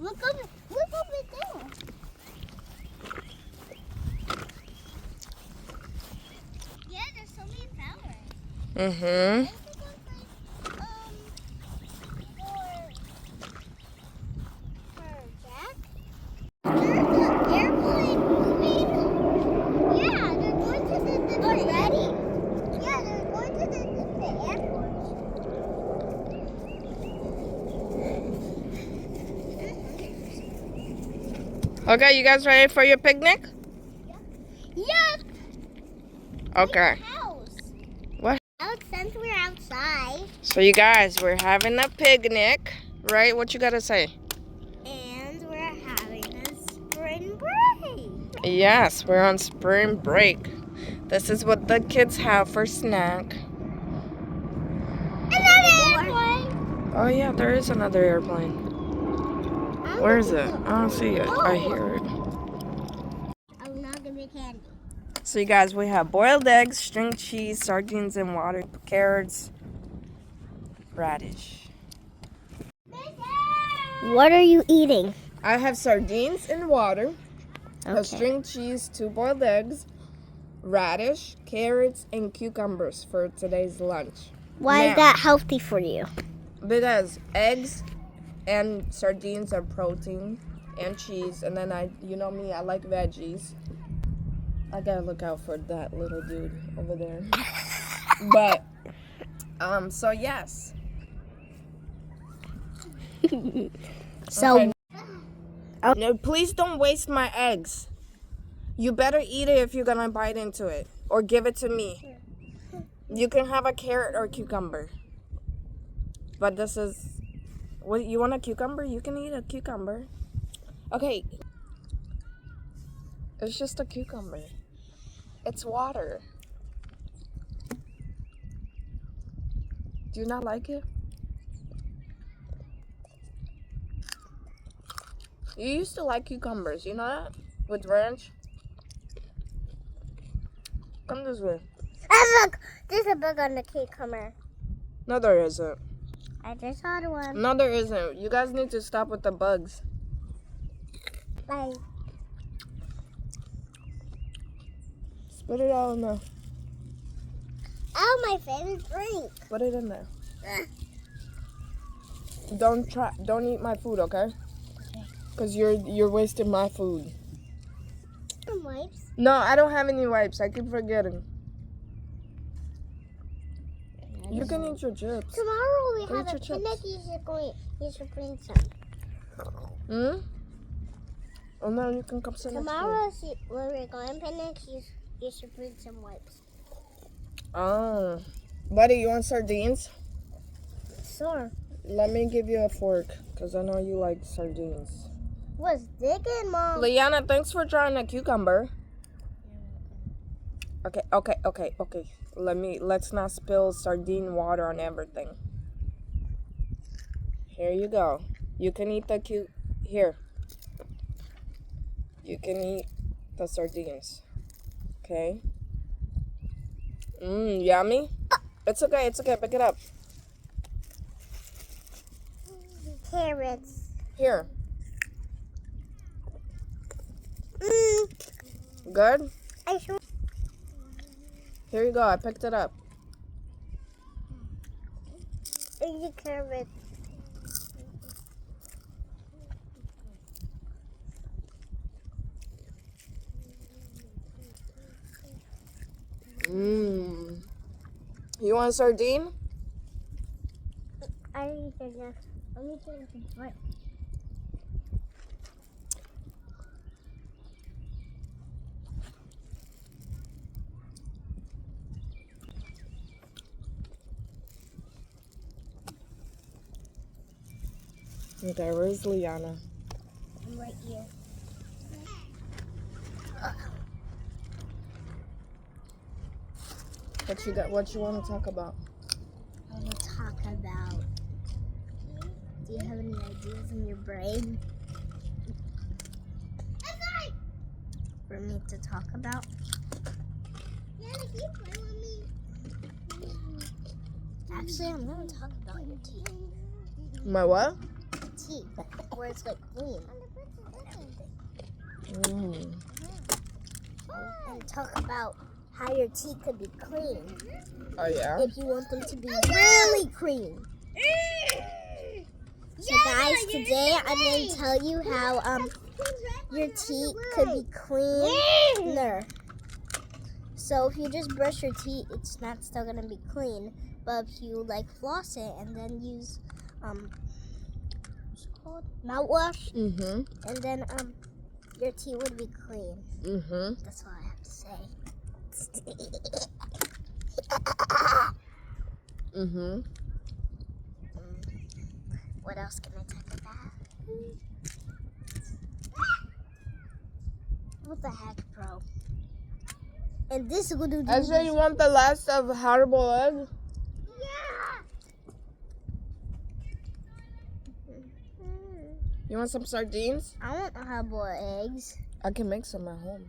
Look over there. Yeah, there's so many flowers. Mm-hmm. For Jack. There's an airplane moving. Yeah, they're going to the already. Yeah, they're going to the airport. Okay, you guys ready for your picnic? Yes. Okay. House. What? Since we're outside. So you guys, we're having a picnic, right? What you gotta say? And we're having a spring break. Yes, we're on spring break. This is what the kids have for snack. Another airplane. Oh yeah, there is another airplane. Where is it? I don't see it. I hear it. I'm not gonna be candy. So you guys, we have boiled eggs, string cheese, sardines in water, carrots, radish. What are you eating? I have sardines in water, a Okay. string cheese, 2 boiled eggs, radish, carrots, and cucumbers for today's lunch. Why is that healthy for you? Because eggs and sardines are protein and cheese, and then you know me, I like veggies. I gotta look out for that little dude over there. But, so yes. So, Okay. No, please don't waste my eggs. You better eat it if you're gonna bite into it, or give it to me. You can have a carrot or cucumber. But this is, what, you want a cucumber? You can eat a cucumber. Okay. It's just a cucumber. It's water. Do you not like it? You used to like cucumbers, you know that? With ranch? Come this way. look, there's a bug on the cucumber. No, there isn't. I just saw the one. No, there isn't. You guys need to stop with the bugs. Bye. Spit it out in there. Oh, my favorite drink. Put it in there. Don't eat my food, okay? Cause you're wasting my food. Some wipes. No, I don't have any wipes. I keep forgetting. You can eat your chips. Tomorrow we Eat have your a chips. picnic. You should bring some. Hmm? Oh no, you can come sit next to me. Tomorrow when we're going picnic, you should bring some wipes. Oh. Buddy, you want sardines? Sure. Let me give you a fork, because I know you like sardines. What's digging, Mom? Liana, thanks for trying a cucumber. Okay. Let's not spill sardine water on everything. Here you go. You can eat the here. You can eat the sardines. Okay? Yummy? It's okay. Pick it up. Carrots. Here. Good? I sure. Here you go. I picked it up. Eat carrots. You want a sardine? I didn't eat enough. Let me get some wipes. Okay, where's Liana? I'm right here. What you got? What you want to talk about? I want to talk about. Do you have any ideas in your brain for me to talk about? Actually, I'm going to talk about your teeth. My what? teeth, where it's like clean. And talk about how your teeth could be clean Oh yeah. if you want them to be really clean. So guys, today I'm going to tell you how your teeth could be cleaner. So if you just brush your teeth, it's not still going to be clean. But if you like floss it and then use what's it called? Mouthwash, and then your teeth would be clean. That's all I have to say. What else can I talk about? What the heck, bro? And this is gonna do. Ezra, you want the last of hard-boiled egg? Yeah. You want some sardines? I want hard-boiled eggs. I can make some at home.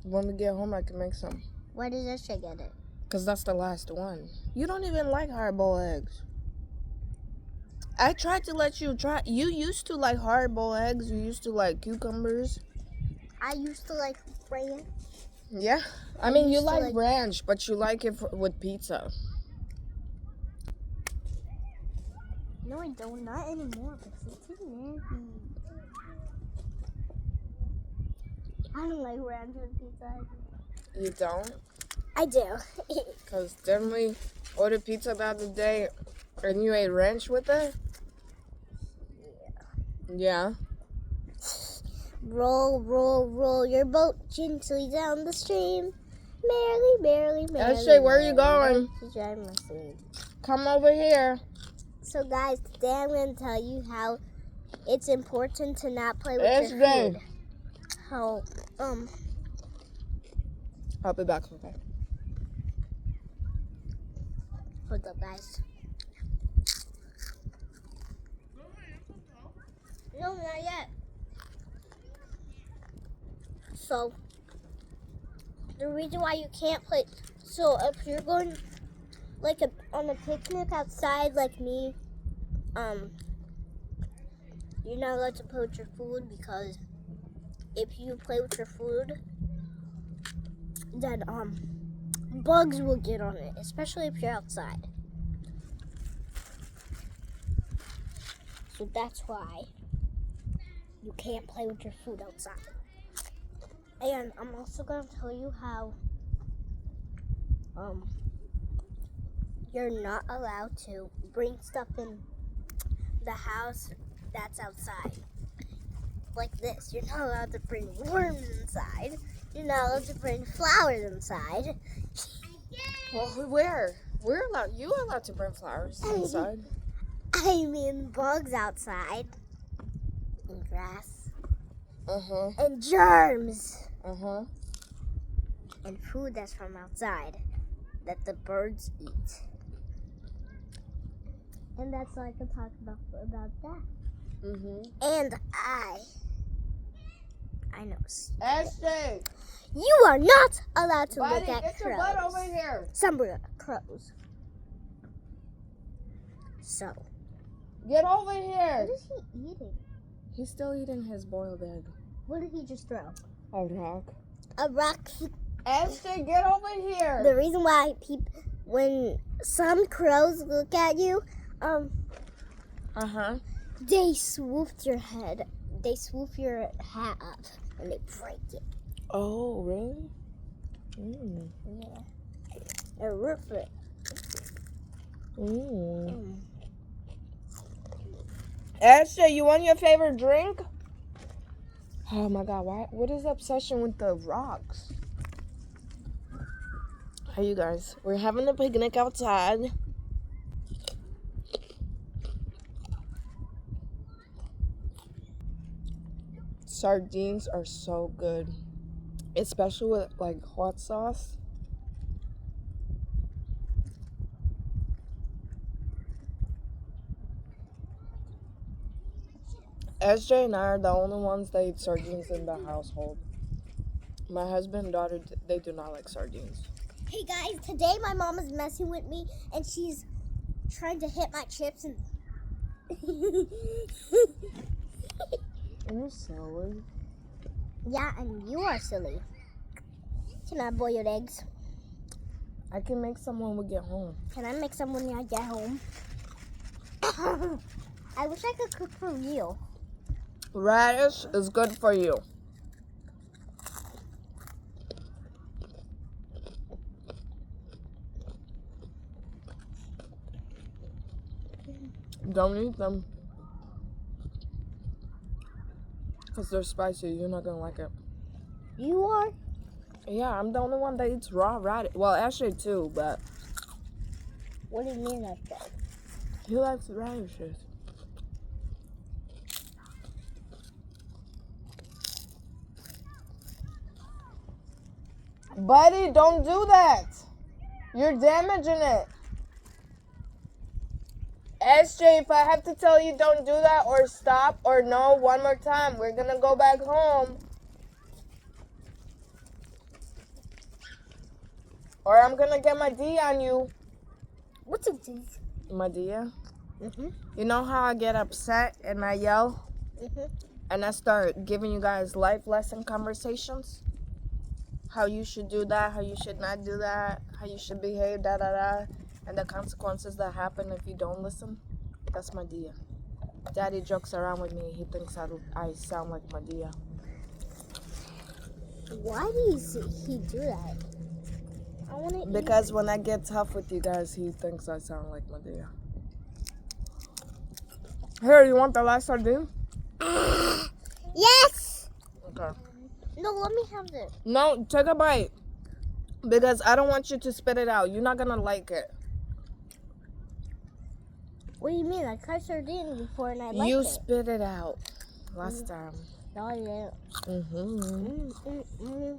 When we get home, I can make some. Why does Ezra get it? Because that's the last one. You don't even like hard-boiled eggs. I tried to let you try. You used to like hard-boiled eggs. You used to like cucumbers. I used to like ranch. Yeah. I mean, you used to like like- ranch, but you like it with pizza. No, I don't. Not anymore because it's too nasty. I don't like ranch with pizza. You don't? I do. Because didn't we order pizza the other day and you ate ranch with it? Yeah. Roll, roll, roll your boat gently down the stream. Merrily, merrily, merrily. Ashley, where are you merrily. going? She's driving my seat. Come over here. So, guys, today I'm going to tell you how it's important to not play with your Ashley. food. How, I'll be back. Okay. hold up, guys. No, not yet. So, the reason why you can't play, so if you're going like on a picnic outside like me, you're not allowed to play with your food because if you play with your food, then bugs will get on it, especially if you're outside. So that's why you can't play with your food outside. And I'm also going to tell you how you're not allowed to bring stuff in the house that's outside. Like this. You're not allowed to bring worms inside. You're not allowed to bring flowers inside. Well, where? We're allowed. You are allowed to bring flowers inside. I mean bugs outside. And grass. And germs. And food that's from outside that the birds eat. And that's all I can talk about that. And I know. Ashley, You are not allowed to buddy, look at get crows. your butt over here. Some crows. So, Get over here. what is he eating? He's still eating his boiled egg. What did he just throw? A rock. A rock. Ashley, get over here. The reason why when some crows look at you, they swoop your head. They swoop your hat up and they break it. Oh, really? Yeah. And rip it. Ashley, you want your favorite drink? Oh my God, what is the obsession with the rocks? Hey, you guys, we're having a picnic outside. Sardines are so good, especially with like hot sauce. SJ and I are the only ones that eat sardines in the household. My husband and daughter, they do not like sardines. Hey guys, today my mom is messing with me and she's trying to hit my chips and You're silly. Yeah, and you are silly. Can I boil eggs? I can make some when we get home. Can I make some when I get home? I wish I could cook for real. Radish is good for you. Don't eat them. Because they're spicy. You're not going to like it. You are? Yeah, I'm the only one that eats raw radish. Well, actually, too, but What do you mean that's bad? he likes radishes. Buddy, don't do that. You're damaging it. SJ, if I have to tell you don't do that or stop or no one more time, we're going to go back home. Or I'm going to get my D on you. What's a D? My Dia? Mm-hmm. You know how I get upset and I yell? Mm-hmm. And I start giving you guys life lesson conversations? How you should do that, how you should not do that, how you should behave, da-da-da. And the consequences that happen if you don't listen. That's my Dia. Daddy jokes around with me. He thinks I sound like my Dia. Why does he do that? I want to Because when I get tough with you guys, he thinks I sound like my Dia. Here, you want the last sardine? Yes! Okay. No, let me have this. No, take a bite. Because I don't want you to spit it out. You're not going to like it. What do you mean? I tried sardine before and I liked You it. spit it out last time. No, I didn't. Mm-hmm.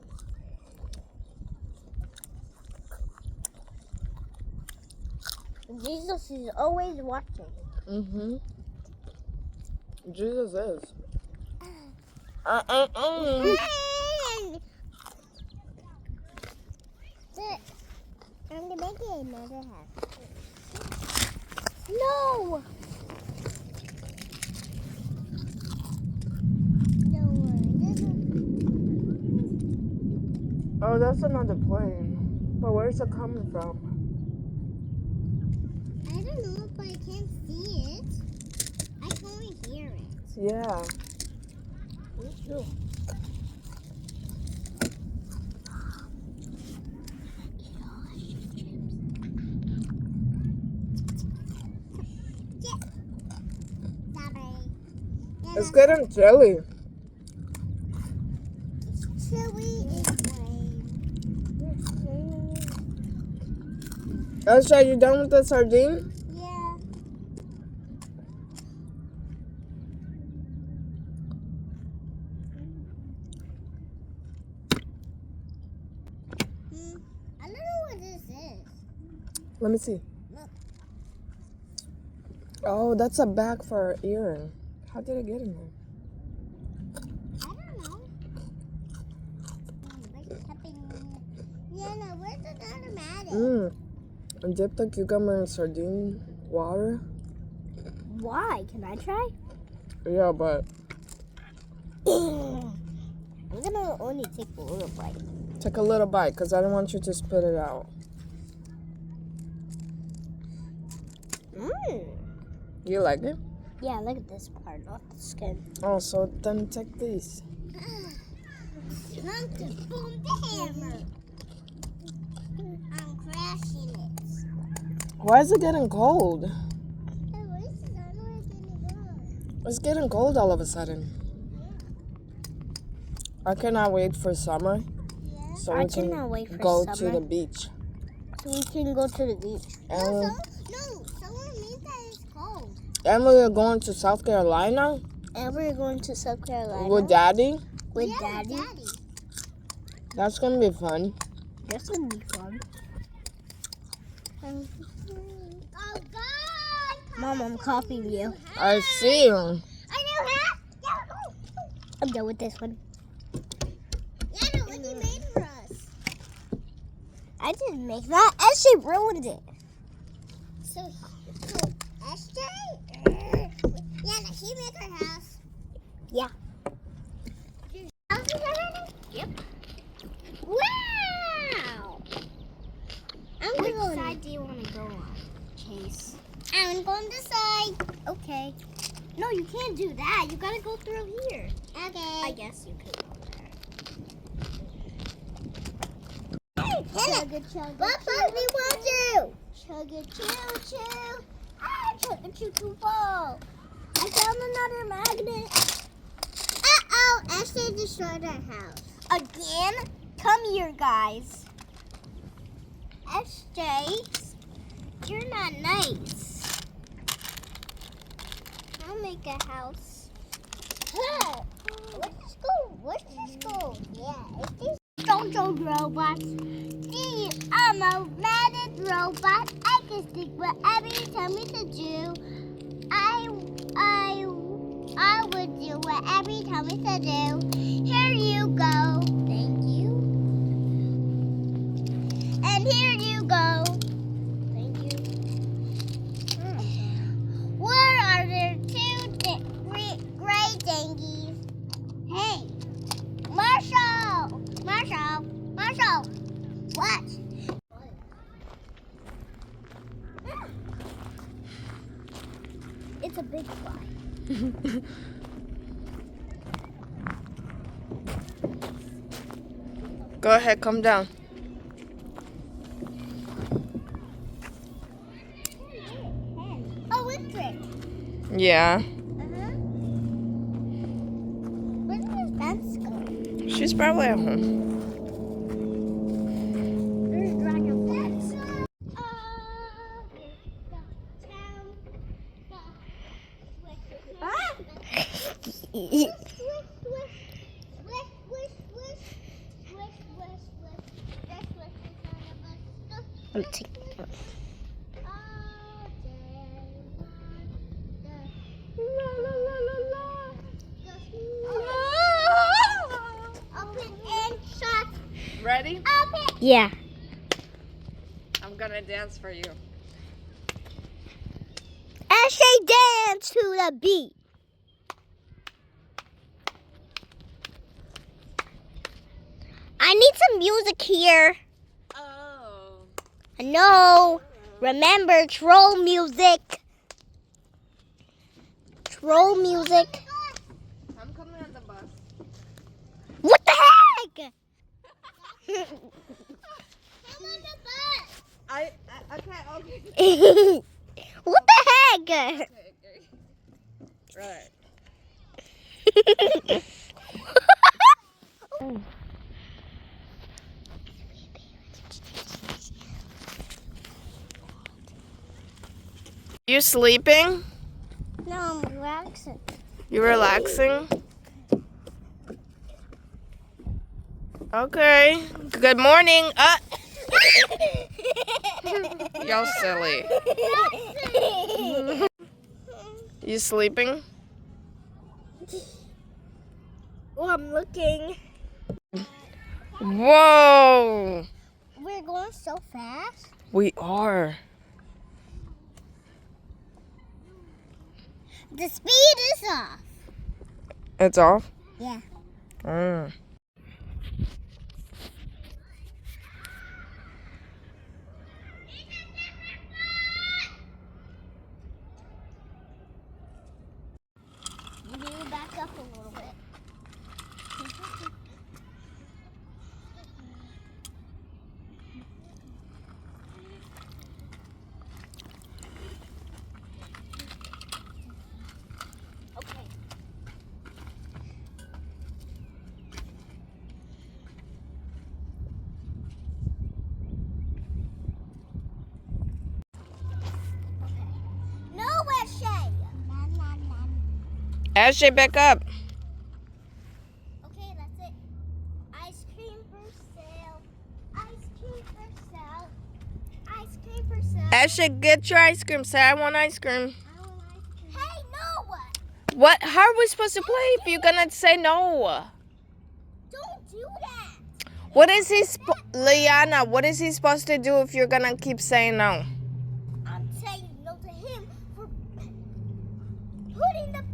Jesus is always watching. Mm-hmm. Jesus is. I'm gonna make it another half. No! Oh, that's another plane. But where's it coming from? I don't know, but I can't see it. I can only hear it. Yeah. Me too. It's getting chilly. Chili is lame. Elsa, you done with the sardine? Yeah. I don't know what this is. Let me see. Look. Oh, that's a bag for an earring. How did it get in there? I don't know. Yeah, no, where's the automatic? Dip the cucumber in sardine water? Why? Can I try? Yeah, but I'm gonna only take a little bite. take a little bite because I don't want you to spit it out. You like it? Yeah, look at this part, not the skin. Oh, so then take these. Time to boom the hammer. I'm crashing it. Why is it getting cold? Hey, where's the hammer gonna go? It's getting cold all of a sudden. I cannot wait for summer Yeah. so I we can cannot wait for go to summer. the beach. So we can go to the beach. And, No, someone means that it's cold. and we're going to South Carolina And we're going to South Carolina. with Daddy. With Daddy. That's going to be fun. That's gonna be fun. Oh God! Mom, I'm copying you. I see you. I know how. I'm done with this one. Yeah, what you made for us? I didn't make that. SJ ruined it. So SJ? she make her house? Yeah. Your house is already? Yep. Wow! Which side do you want to go on, Chase? I'm going this side. Okay. No, you can't do that. You gotta go through here. Okay. I guess you could go there. Chugga chugga. What part do you want to? Chugga choo choo. Ah, chugga choo choo ball. I found another magnet. Uh-oh, Ashley destroyed our house. Again? Come here, guys. SJ, you're not nice. I'll make a house. Hey, where's the school? Where's the school? Yeah, it's this social robot. See, I'm a mad robot. I can stick whatever you tell me to do. I would do whatever you tell me to do. Here you go. Thank you. And here you go. Thank you. Where are there two gray dinghies? Hey, Marshall! Marshall! Marshall! What? It's a big fly. Go ahead, come down. Oh, it's it. Yeah. Where did his fence go? She's probably at home. There's dragonflies. I'm taking Open and shut. Ready? Open. Yeah. I'm gonna dance for you. Ashley, dance to the beat. I need some music here. Oh. No. Remember, troll music. Troll music. I'm coming on the bus. What the heck? Come on the bus. Okay. What the heck? Right. You sleeping? No, I'm relaxing. You relaxing? Okay. Good morning. Y'all silly. You sleeping? Oh, I'm looking. Whoa. We're going so fast. We are. The speed is off. It's off? Yeah. Mm. You need to back up a little bit. Okay. No, Ashley. Ashley, back up. Okay, that's it. Ice cream for sale. Ice cream for sale. Ice cream for sale. Ashley, get your ice cream. Say, I want ice cream. I want ice cream. Hey, no! What? How are we supposed to play if you're gonna say no? Don't do that. What is he, Liana? What is he supposed to do if you're gonna keep saying no? I'm saying no to him for putting the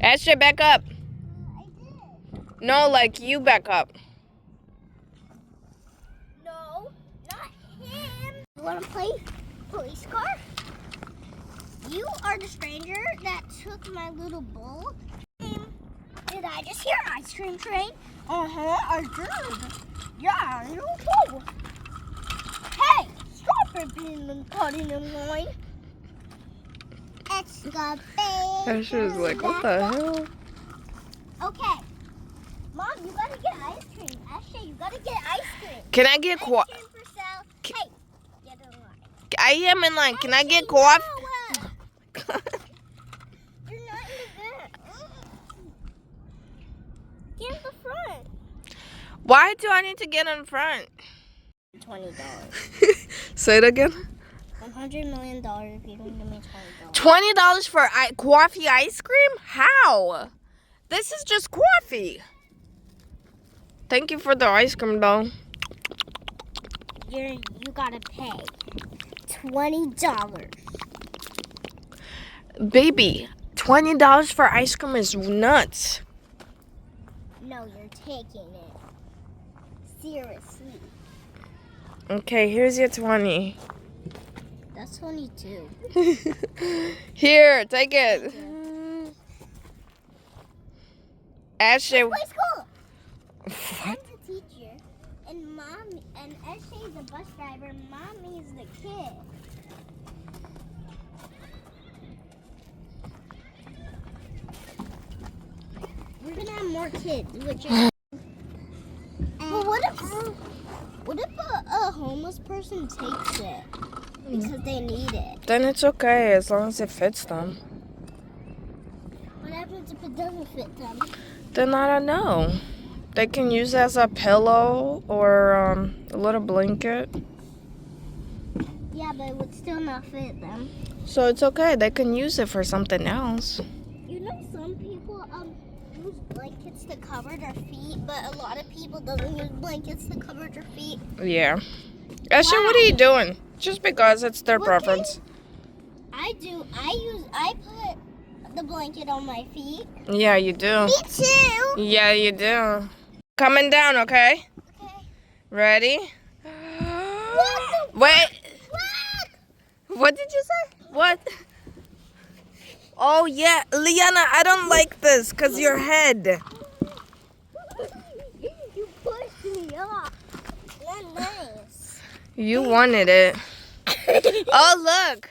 Ashley, back up. I did. No, like you back up. No, not him. You want to play police car? You are the stranger that took my little bowl. Did I just hear ice cream train? I did. Yeah, you too. Hey, stop it being cutting in line. Escapade. Ashley was like, what the hell? Okay. Mom, you gotta get ice cream. Ashley, you gotta get ice cream. Can I get Ice coffee? cream for sale. Hey, get in line. I am in line. Can I get Ashley, coffee? no. You're not in the back. Get in the front. Why do I need to get in front? $20. Say it again. $100 million if you don't give me $20. $20 for coffee ice cream? How? This is just coffee. Thank you for the ice cream, though. You gotta pay $20. Baby, $20 for ice cream is nuts. No, you're taking it. Seriously. Okay, here's your 20. That's 22. Here, take it. Ashley. Play school. What? I'm the teacher, and Mom and Ashley is the bus driver. Mommy is the kid. We're gonna have more kids, which is. But what if a homeless person takes it because they need it? Then it's okay as long as it fits them. What happens if it doesn't fit them? Then I don't know. They can use it as a pillow or a little blanket. Yeah, but it would still not fit them. So it's okay. They can use it for something else. You know, some people use blankets to cover their feet, but a lot of people doesn't use blankets to cover their feet. Yeah. Ashley, what are you doing? Just because it's their What preference. I do. I put the blanket on my feet. Yeah, you do. Me too. Yeah, you do. Coming down, okay? Okay. Ready? What the Wait. fuck? What did you say? What? Oh, yeah. Liana, I don't like this because your head. You pushed me off. Not nice. You wanted it. Oh, look.